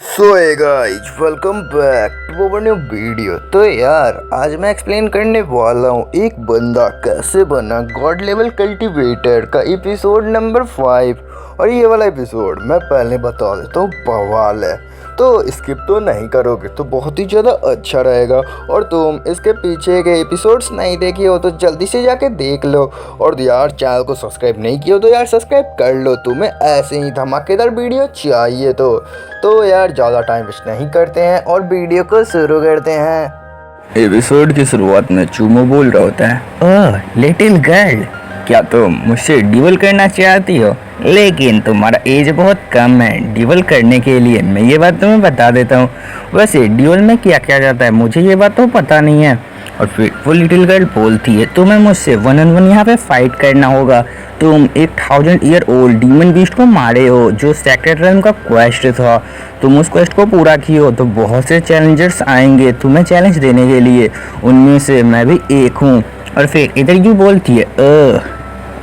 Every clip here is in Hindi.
So guys welcome back to our new video. तो यार आज मैं एक्सप्लेन करने वाला हूँ एक बंदा कैसे बना गॉड लेवल कल्टीवेटर का एपिसोड नंबर 5। और ये वाला एपिसोड मैं पहले बता देता हूँ बवाल है, तो स्किप तो नहीं करोगे तो बहुत ही ज़्यादा अच्छा रहेगा। और तुम इसके पीछे के एपिसोड्स नहीं देखे हो तो जल्दी से जाके देख लो। और यार चैनल को सब्सक्राइब नहीं किया हो तो यार सब्सक्राइब कर लो, तुम्हें ऐसे ही धमाकेदार वीडियो चाहिए तो यार ज़्यादा टाइम वेस्ट नहीं करते हैं और वीडियो को शुरू करते हैं। एपिसोड की शुरुआत में चूमो बोल रहा होता है, ओह लिटिल गर्ल, क्या तुम मुझसे ड्यूल करना चाहती हो? लेकिन तुम्हारा एज बहुत कम है ड्यूल करने के लिए। मैं ये बात तुम्हें बता देता हूँ। वैसे ड्यूल में क्या क्या जाता है मुझे ये बात तो पता नहीं है। और फिर वो लिटिल गर्ल बोलती है, तुम्हें मुझसे 1-on-1 यहाँ पे फाइट करना होगा। तुम एक 1000 ईयर ओल्ड डीमन बीस्ट को मारे हो जो सेक्रेट रेल्म का क्वेस्ट था। तुम उस क्वेस्ट को पूरा किए हो तो बहुत से चैलेंजर्स आएंगे तुम्हें चैलेंज देने के लिए, उनमें से मैं भी एक हूँ। और फिर इधर क्यों बोलती है,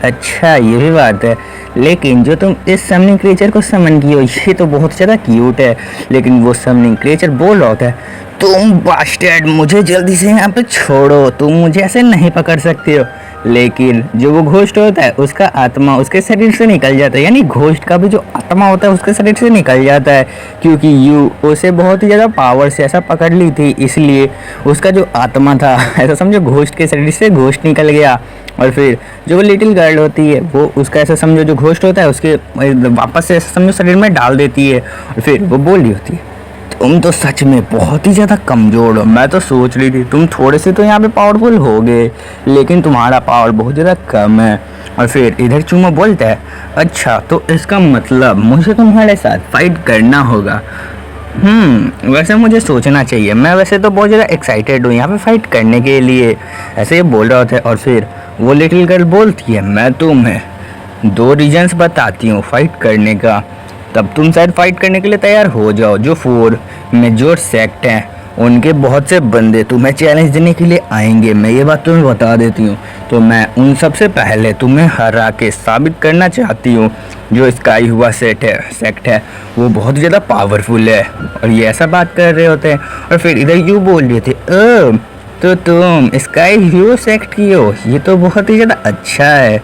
अच्छा ये भी बात है, लेकिन जो तुम इस समनिंग क्रिएचर को समन की हो ये तो बहुत ज़्यादा क्यूट है। लेकिन वो समनिंग क्रिएचर बोल रहा होता है, तुम बास्टर्ड मुझे जल्दी से यहाँ पे छोड़ो, तुम मुझे ऐसे नहीं पकड़ सकते हो। लेकिन जो वो घोस्ट होता है उसका आत्मा उसके शरीर से निकल जाता है, यानी घोस्ट का भी जो आत्मा होता है उसके शरीर से निकल जाता है, क्योंकि यू उसे बहुत ही ज़्यादा पावर से ऐसा पकड़ ली थी, इसलिए उसका जो आत्मा था ऐसा समझो घोस्ट के शरीर से घोस्ट निकल गया। और फिर जो वो लिटिल गर्ल होती है वो उसका ऐसा समझो जो घोस्ट होता है उसके वापस से ऐसा समझो शरीर में डाल देती है। और फिर वो बोल रही होती है, तुम तो सच में बहुत ही ज़्यादा कमज़ोर हो। मैं तो सोच रही थी तुम थोड़े से तो यहाँ पे पावरफुल होगे, लेकिन तुम्हारा पावर बहुत ज़्यादा कम है। और फिर इधर चूमा बोलता है, अच्छा तो इसका मतलब मुझे तुम्हारे साथ फाइट करना होगा। वैसे मुझे सोचना चाहिए, मैं वैसे तो बहुत ज़्यादा एक्साइटेड हूँ यहाँ पे फाइट करने के लिए, ऐसे ये बोल रहा होता है। और फिर वो लिटिल गर्ल बोलती है, मैं तुम्हें 2 रीजन्स बताती हूँ फाइट करने का, तब तुम शायद फाइट करने के लिए तैयार हो जाओ। जो 4 मेजर सेक्ट हैं उनके बहुत से बंदे तुम्हें चैलेंज देने के लिए आएंगे, मैं ये बात तुम्हें बता देती हूँ। तो मैं उन सबसे पहले तुम्हें हरा के साबित करना चाहती हूँ जो स्काई हुआ सेक्ट है वो बहुत ज़्यादा पावरफुल है। और ये ऐसा बात कर रहे होते हैं। और फिर इधर यू बोल रहे थे, तो तुम स्काई ह्यू सेक्ट की हो, ये तो बहुत ही ज़्यादा अच्छा है,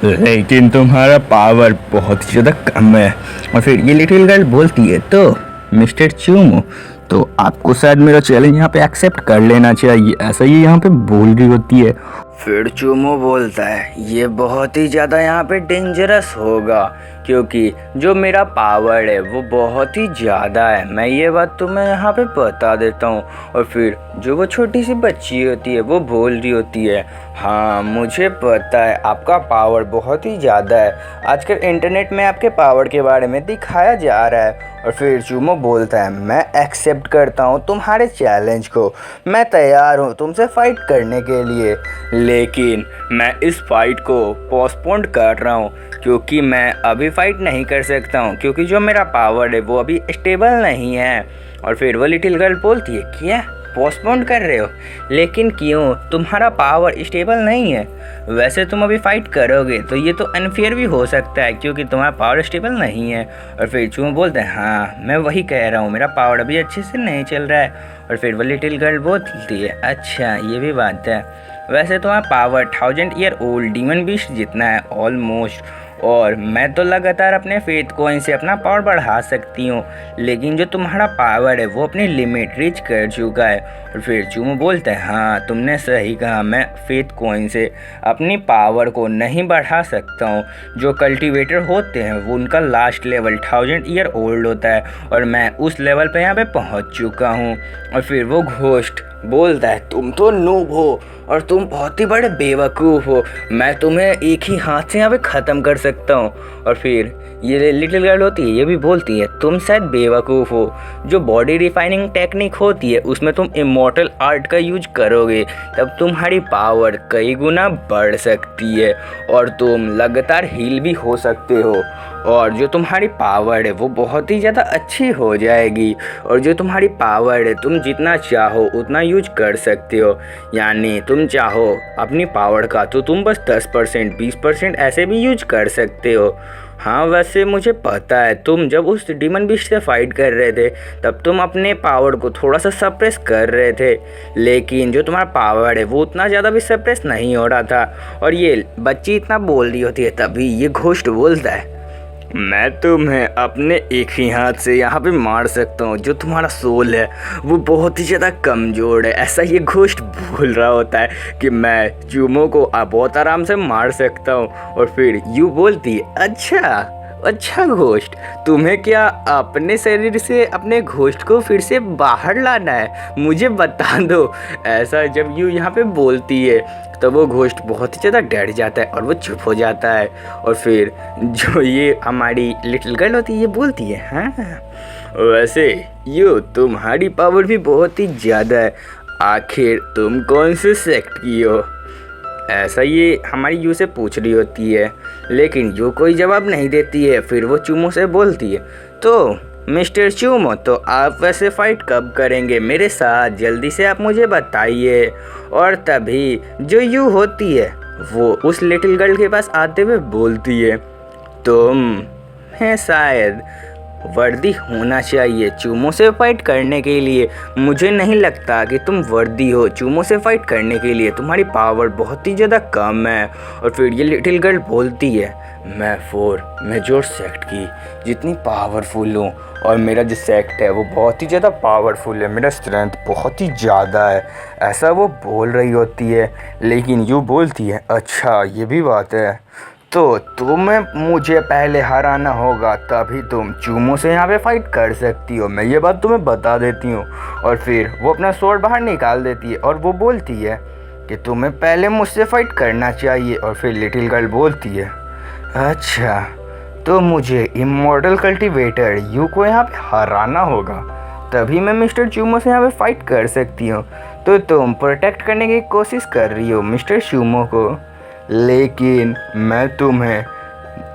लेकिन तुम्हारा पावर बहुत ही ज़्यादा कम है। और फिर ये लिटिल गर्ल बोलती है, तो मिस्टर चूमो तो आपको शायद मेरा चैलेंज यहाँ पे एक्सेप्ट कर लेना चाहिए, ऐसा ही यहाँ पे बोल रही होती है। फिर चूमो बोलता है, ये बहुत ही ज़्यादा यहाँ पे डेंजरस होगा क्योंकि जो मेरा पावर है वो बहुत ही ज़्यादा है, मैं ये बात तुम्हें यहाँ पे बता देता हूँ। और फिर जो वो छोटी सी बच्ची होती है वो बोल रही होती है, हाँ मुझे पता है आपका पावर बहुत ही ज़्यादा है, आजकल इंटरनेट में आपके पावर के बारे में दिखाया जा रहा है। और फिर चूमो बोलता है, मैं एक्सेप्ट करता हूँ तुम्हारे चैलेंज को, मैं तैयार हूँ तुमसे फाइट करने के लिए, लेकिन मैं इस फाइट को पोस्टपोन कर रहा हूँ क्योंकि मैं अभी फाइट नहीं कर सकता हूँ, क्योंकि जो मेरा पावर है वो अभी स्टेबल नहीं है। और फिर वो लिटिल गर्ल बोलती है, क्या पोस्टपोन कर रहे हो, लेकिन क्यों, तुम्हारा पावर स्टेबल नहीं है, वैसे तुम अभी फाइट करोगे तो ये तो अनफेयर भी हो सकता है क्योंकि तुम्हारा पावर स्टेबल नहीं है। और फिर चूमो बोलते हैं, हाँ मैं वही कह रहा हूँ, मेरा पावर अभी अच्छे से नहीं चल रहा है। और फिर वो लिटिल गर्ल बोलती है, अच्छा ये भी बात है, वैसे तुम्हारा power 1000 year old demon beast जितना है ऑलमोस्ट, और मैं तो लगातार अपने फेथ कॉइन से अपना पावर बढ़ा सकती हूँ, लेकिन जो तुम्हारा पावर है वो अपनी लिमिट रीच कर चुका है। और फिर चूमो बोलता है, हाँ तुमने सही कहा, मैं फेथ कॉइन से अपनी पावर को नहीं बढ़ा सकता हूँ। जो कल्टीवेटर होते हैं वो उनका लास्ट लेवल 1000 ईयर ओल्ड होता है और मैं उस लेवल पे यहाँ पे पहुँच चुका हूँ। और फिर वो घोस्ट बोलता है, तुम तो नूब हो और तुम बहुत ही बड़े बेवकूफ़ हो, मैं तुम्हें एक ही हाथ से यहाँ पे ख़त्म कर सकता हूँ। और फिर ये लिटिल गर्ल होती है, ये भी बोलती है, तुम शायद बेवकूफ़ हो, जो बॉडी रिफाइनिंग टेक्निक होती है उसमें तुम इमॉर्टल आर्ट का यूज करोगे तब तुम्हारी पावर कई गुना बढ़ सकती है और तुम लगातार हील भी हो सकते हो, और जो तुम्हारी पावर है वो बहुत ही ज़्यादा अच्छी हो जाएगी। और जो तुम्हारी पावर है तुम जितना चाहो उतना यूज कर सकते हो, यानी तुम चाहो अपनी पावर का तो तुम बस 10% 20% ऐसे भी यूज कर सकते हो। हाँ वैसे मुझे पता है, तुम जब उस डीमन बीस्ट से फाइट कर रहे थे तब तुम अपने पावर को थोड़ा सा सप्रेस कर रहे थे, लेकिन जो तुम्हारा पावर है वो उतना ज़्यादा भी सप्रेस नहीं हो रहा था। और ये बच्ची इतना बोल रही होती है तभी ये घोस्ट बोलता है, मैं तुम्हें अपने एक ही हाथ से यहाँ पे मार सकता हूँ, जो तुम्हारा सोल है वो बहुत ही ज़्यादा कमज़ोर है। ऐसा ये घोस्ट बोल रहा होता है कि मैं चूमों को बहुत आराम से मार सकता हूँ। और फिर यू बोलती है, अच्छा घोस्ट, तुम्हें क्या अपने शरीर से अपने घोस्ट को फिर से बाहर लाना है, मुझे बता दो। ऐसा जब यू यहाँ पे बोलती है तो वो घोस्ट बहुत ही ज़्यादा डर जाता है और वो चुप हो जाता है। और फिर जो ये हमारी लिटिल गर्ल होती है ये बोलती है, हाँ वैसे यू तुम्हारी पावर भी बहुत ही ज़्यादा है, आखिर तुम कौन से सेक्ट की हो? ऐसा ये हमारी यू से पूछ रही होती है, लेकिन यू कोई जवाब नहीं देती है। फिर वो चूमो से बोलती है, तो मिस्टर चूमो, तो आप वैसे फ़ाइट कब करेंगे मेरे साथ, जल्दी से आप मुझे बताइए। और तभी जो यू होती है वो उस लिटिल गर्ल के पास आते हुए बोलती है, तुम है शायद वर्दी होना चाहिए चूमों से फाइट करने के लिए। मुझे नहीं लगता कि तुम वर्दी हो चूमों से फाइट करने के लिए, तुम्हारी पावर बहुत ही ज़्यादा कम है। और फिर ये लिटिल गर्ल बोलती है, मैं मेजर सेक्ट की जितनी पावरफुल हूँ, और मेरा जो सेक्ट है वो बहुत ही ज़्यादा पावरफुल है, मेरा स्ट्रेंथ बहुत ही ज़्यादा है। ऐसा वो बोल रही होती है, लेकिन यूँ बोलती है, अच्छा ये भी बात है, तो तुम्हें मुझे पहले हराना होगा तभी तुम चूमों से यहाँ पे फाइट कर सकती हो, मैं ये बात तुम्हें बता देती हूँ। और फिर वो अपना स्वॉर्ड बाहर निकाल देती है और वो बोलती है कि तुम्हें पहले मुझसे फाइट करना चाहिए। और फिर लिटिल गर्ल बोलती है, अच्छा तो मुझे इमॉर्टल कल्टीवेटर यू को यहाँ पे हराना होगा तभी मैं मिस्टर चूमो से यहाँ पे फाइट कर सकती हूँ। तो तुम प्रोटेक्ट करने की कोशिश कर रही हो मिस्टर चूमो को, लेकिन मैं तुम्हें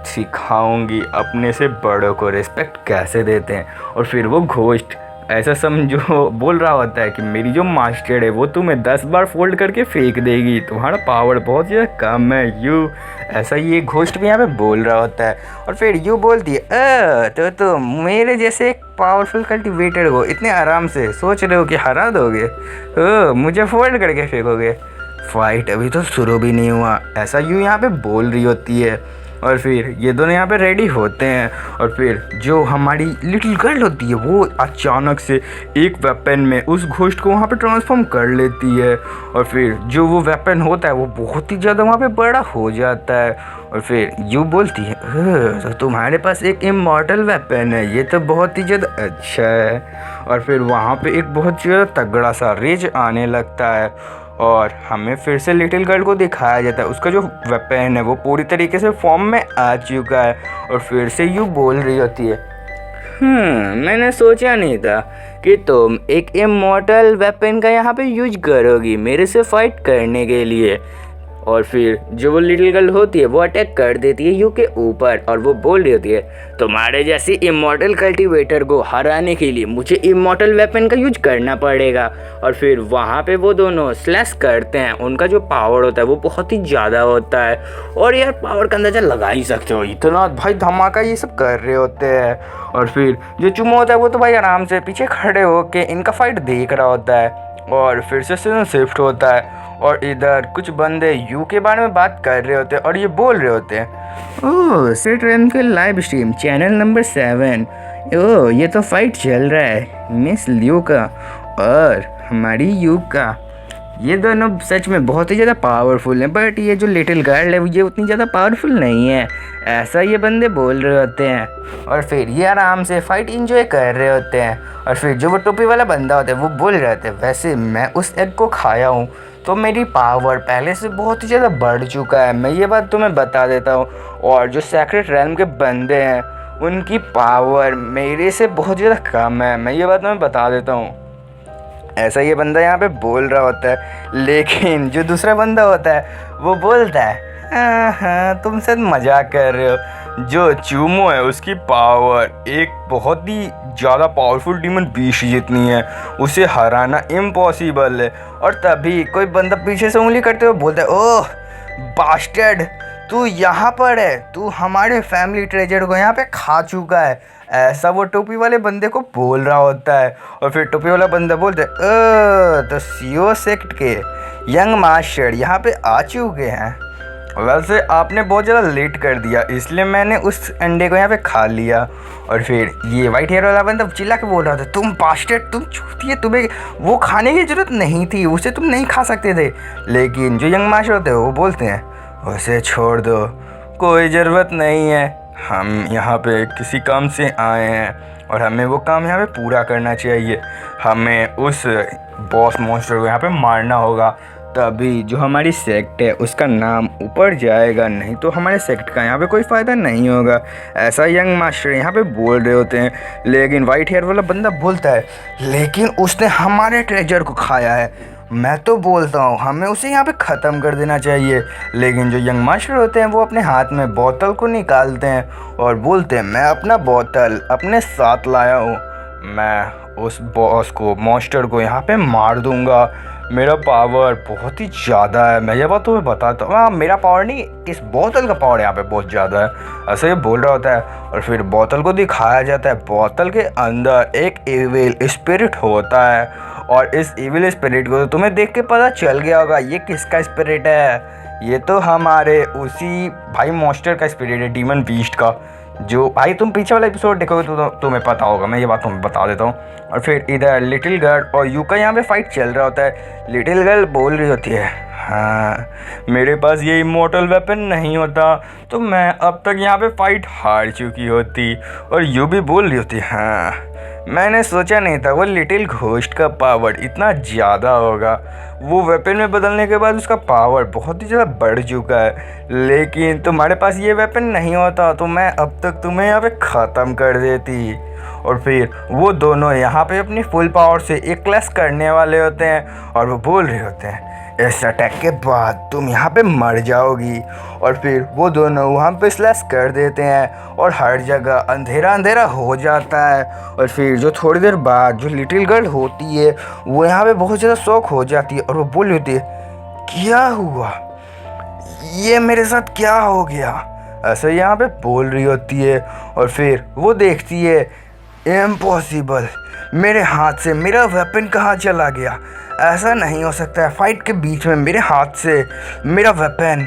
सिखाऊंगी अपने से बड़ों को रिस्पेक्ट कैसे देते हैं। और फिर वो घोस्ट ऐसा समझो बोल रहा होता है कि मेरी जो मास्टर है वो तुम्हें 10 बार फोल्ड करके फेंक देगी, तुम्हारा पावर बहुत ज़्यादा कम है यू। ऐसा ये घोस्ट भी यहाँ पे बोल रहा होता है। और फिर यू बोलती है, तो तुम मेरे जैसे एक पावरफुल कल्टीवेटर को इतने आराम से सोच रहे हो कि हरा दोगे, मुझे फोल्ड करके फेंकोगे, फाइट अभी तो शुरू भी नहीं हुआ। ऐसा यूँ यहाँ पे बोल रही होती है। और फिर ये दोनों यहाँ पे रेडी होते हैं। और फिर जो हमारी लिटिल गर्ल होती है वो अचानक से एक वेपन में उस घोस्ट को वहाँ पे ट्रांसफॉर्म कर लेती है। और फिर जो वो वेपन होता है वो बहुत ही ज़्यादा वहाँ पे बड़ा हो जाता है। और फिर यू बोलती है, तो तुम्हारे पास एक इमॉर्टल वेपन है, ये तो बहुत ही ज़्यादा अच्छा है। और फिर वहाँ पे एक बहुत ज़्यादा तगड़ा सा रेज आने लगता है और हमें फिर से लिटिल गर्ल को दिखाया जाता है, उसका जो वेपन है वो पूरी तरीके से फॉर्म में आ चुका है। और फिर से यूँ बोल रही होती है, मैंने सोचा नहीं था कि तुम एक इमॉर्टल वेपन का यहाँ पे यूज करोगी मेरे से फाइट करने के लिए। और फिर जो वो लिटिल गर्ल होती है वो अटैक कर देती है यू के ऊपर और वो बोल रही होती है, तुम्हारे जैसे इमॉर्टल कल्टीवेटर को हराने के लिए मुझे इमॉर्टल वेपन का यूज करना पड़ेगा। और फिर वहाँ पे वो दोनों स्लैश करते हैं, उनका जो पावर होता है वो बहुत ही ज़्यादा होता है। और यार पावर का अंदाज़ा लगा ही सकते हो, इतना भाई धमाका ये सब कर रहे होते हैं। और फिर जो चुमो होता है वो तो भाई आराम से पीछे खड़े होके इनका फाइट देख रहा होता है। और फिर से सीजन शिफ्ट होता है और इधर कुछ बंदे यू के बारे में बात कर रहे होते हैं और ये बोल रहे होते हैं, ओह सेट रैम के लाइव स्ट्रीम चैनल नंबर 7, ओह ये तो फाइट चल रहा है मिस लियो का और हमारी यू का। ये दोनों सच में बहुत ही ज़्यादा पावरफुल हैं, बट ये जो लिटिल गर्ल है ये उतनी ज़्यादा पावरफुल नहीं है, ऐसा ये बंदे बोल रहे होते हैं। और फिर ये आराम से फाइट इंजॉय कर रहे होते हैं। और फिर जो वो टोपी वाला बंदा होता है वो बोल रहे होते हैं, वैसे मैं उस एग को खाया हूँ तो मेरी पावर पहले से बहुत ही ज़्यादा बढ़ चुका है, मैं ये बात तुम्हें बता देता हूँ। और जो सेक्रेट रैम के बंदे हैं उनकी पावर मेरे से बहुत ज़्यादा कम है, मैं ये बात तुम्हें बता देता हूँ। ऐसा ये बंदा यहाँ पे बोल रहा होता है, लेकिन जो दूसरा बंदा होता है वो बोलता है, हाँ तुम शायद मजाक कर रहे हो, जो चूमो है उसकी पावर एक बहुत ही ज़्यादा पावरफुल डीमन बीस्ट जितनी है, उसे हराना इम्पॉसिबल है। और तभी कोई बंदा पीछे से उंगली करते हुए बोलता है, ओह बास्टर्ड, तू यहाँ पर है, तू हमारे फैमिली ट्रेजर को यहाँ पे खा चुका है, ऐसा वो टोपी वाले बंदे को बोल रहा होता है। और फिर टोपी वाला बंदा बोलता है तो सीओ सेक्ट के यंग मास्टर यहाँ पे आ चुके हैं। वैसे आपने बहुत ज़्यादा लेट कर दिया, इसलिए मैंने उस अंडे को यहाँ पे खा लिया। और फिर ये वाइट हेयर वाला बंदा चिल्ला के बोल रहा था, तुम बास्टर्ड, तुम चूतिए, तुम्हें वो खाने की ज़रूरत नहीं थी, उसे तुम नहीं खा सकते थे। लेकिन जो यंग मास्टर होते हैं वो बोलते हैं, उसे छोड़ दो, कोई ज़रूरत नहीं है, हम यहाँ पे किसी काम से आए हैं और हमें वो काम यहाँ पे पूरा करना चाहिए। हमें उस बॉस मॉन्स्टर को यहाँ पे मारना होगा, तभी जो हमारी सेक्ट है उसका नाम ऊपर जाएगा, नहीं तो हमारे सेक्ट का यहाँ पे कोई फ़ायदा नहीं होगा। ऐसा यंग मास्टर यहाँ पे बोल रहे होते हैं। लेकिन वाइट हेयर वाला बंदा बोलता है, लेकिन उसने हमारे ट्रेजर को खाया है, मैं तो बोलता हूँ हमें उसे यहाँ पे ख़त्म कर देना चाहिए। लेकिन जो यंग मास्टर होते हैं वो अपने हाथ में बोतल को निकालते हैं और बोलते हैं, मैं अपना बोतल अपने साथ लाया हूँ, मैं उस बॉस को मॉन्स्टर को यहाँ पे मार दूँगा, मेरा पावर बहुत ही ज़्यादा है, मैं ये बात तुम्हें बताता हूँ। हाँ, मेरा पावर नहीं, इस बोतल का पावर यहाँ पे बहुत ज़्यादा है, ऐसे ये बोल रहा होता है। और फिर बोतल को दिखाया जाता है, बोतल के अंदर एक इविल स्पिरिट होता है। और इस इविल स्पिरिट को तो तुम्हें देख के पता चल गया होगा ये किसका स्पिरिट है, ये तो हमारे उसी भाई मॉन्स्टर का स्पिरिट है, डीमन बीस्ट का। जो भाई तुम पीछे वाला एपिसोड देखोगे तो तुम्हें पता होगा, मैं ये बात तुम्हें बता देता हूँ। और फिर इधर लिटिल गर्ल और यू का यहाँ पे फाइट चल रहा होता है। लिटिल गर्ल बोल रही होती है, हाँ मेरे पास ये इमोर्टल वेपन नहीं होता तो मैं अब तक यहाँ पे फाइट हार चुकी होती। और यू भी बोल रही होती, हाँ मैंने सोचा नहीं था वो लिटिल घोस्ट का पावर इतना ज़्यादा होगा, वो वेपन में बदलने के बाद उसका पावर बहुत ही ज़्यादा बढ़ चुका है। लेकिन तुम्हारे पास ये वेपन नहीं होता तो मैं अब तक तुम्हें यहाँ पे ख़त्म कर देती। और फिर वो दोनों यहाँ पे अपनी फुल पावर से एक क्लैश करने वाले होते हैं और वो बोल रहे होते हैं, इस अटैक के बाद तुम यहाँ पे मर जाओगी। और फिर वो दोनों वहाँ पे स्लैश कर देते हैं और हर जगह अंधेरा अंधेरा हो जाता है। और फिर जो थोड़ी देर बाद जो लिटिल गर्ल होती है वो यहाँ पे बहुत ज़्यादा शॉक हो जाती है और वो बोल रही होती है, क्या हुआ, ये मेरे साथ क्या हो गया, ऐसा यहाँ पे बोल रही होती है। और फिर वो देखती है, इम्पॉसिबल, मेरे हाथ से मेरा वेपन कहाँ चला गया, ऐसा नहीं हो सकता है, फाइट के बीच में मेरे हाथ से मेरा वेपन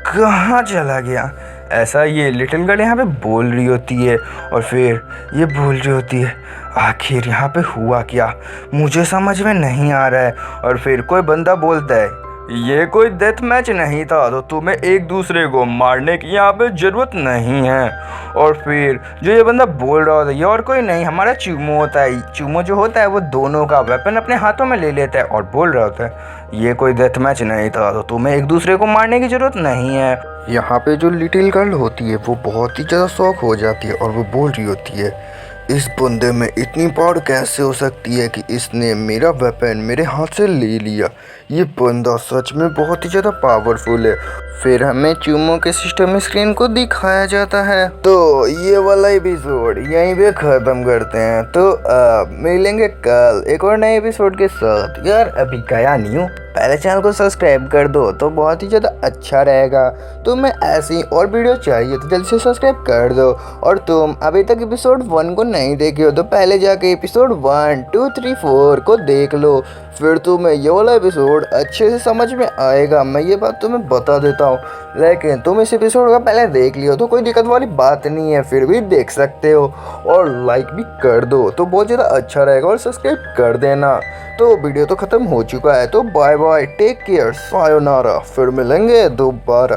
कहाँ चला गया, ऐसा ये लिटिल गर्ल यहाँ पे बोल रही होती है। और फिर ये बोल रही होती है, आखिर यहाँ पे हुआ क्या, मुझे समझ में नहीं आ रहा है। और फिर कोई बंदा बोलता है, ये कोई डेथ मैच नहीं था तो तुम्हें एक दूसरे को मारने की यहाँ पे ज़रूरत नहीं है। और फिर जो ये बंदा बोल रहा होता है ये और कोई नहीं, हमारा चूमो होता है। चूमो जो होता है वो दोनों का वेपन अपने हाथों में ले लेता है और बोल रहा होता है, ये कोई डेथ मैच नहीं था तो तुम्हें एक दूसरे को मारने की ज़रूरत नहीं है। यहाँ पे जो लिटिल गर्ल होती है वो बहुत ही ज़्यादा शॉक हो जाती है और वो बोल रही होती है, इस बंदे में इतनी पावर कैसे हो सकती है कि इसने मेरा वेपन मेरे हाथ से ले लिया, ये बंदा सच में बहुत ही ज़्यादा पावरफुल है। फिर हमें चूमो के सिस्टम स्क्रीन को दिखाया जाता है। तो ये वाला एपिसोड यहीं पे ख़त्म करते हैं, तो मिलेंगे कल एक और नए एपिसोड के साथ। यार अभी गया नहीं हूँ, पहले चैनल को सब्सक्राइब कर दो तो बहुत ही ज़्यादा अच्छा रहेगा। तुम्हें ऐसी और वीडियो चाहिए तो जल्दी से सब्सक्राइब कर दो। और तुम अभी तक एपिसोड 1 को नहीं देखे हो तो पहले जाके एपिसोड 1, 2, 3, 4 को देख लो, फिर तुम्हें ये वाला एपिसोड अच्छे से समझ में आएगा, मैं ये बात तुम्हें बता देता हूँ। लेकिन तुम इस एपिसोड का पहले देख लियो तो कोई दिक्कत वाली बात नहीं है, फिर भी देख सकते हो। और लाइक भी कर दो तो बहुत ज़्यादा अच्छा रहेगा और सब्सक्राइब कर देना। तो वीडियो तो ख़त्म हो चुका है, तो बाय बाय, टेक केयर, सायोनारा, फिर मिलेंगे दोबारा।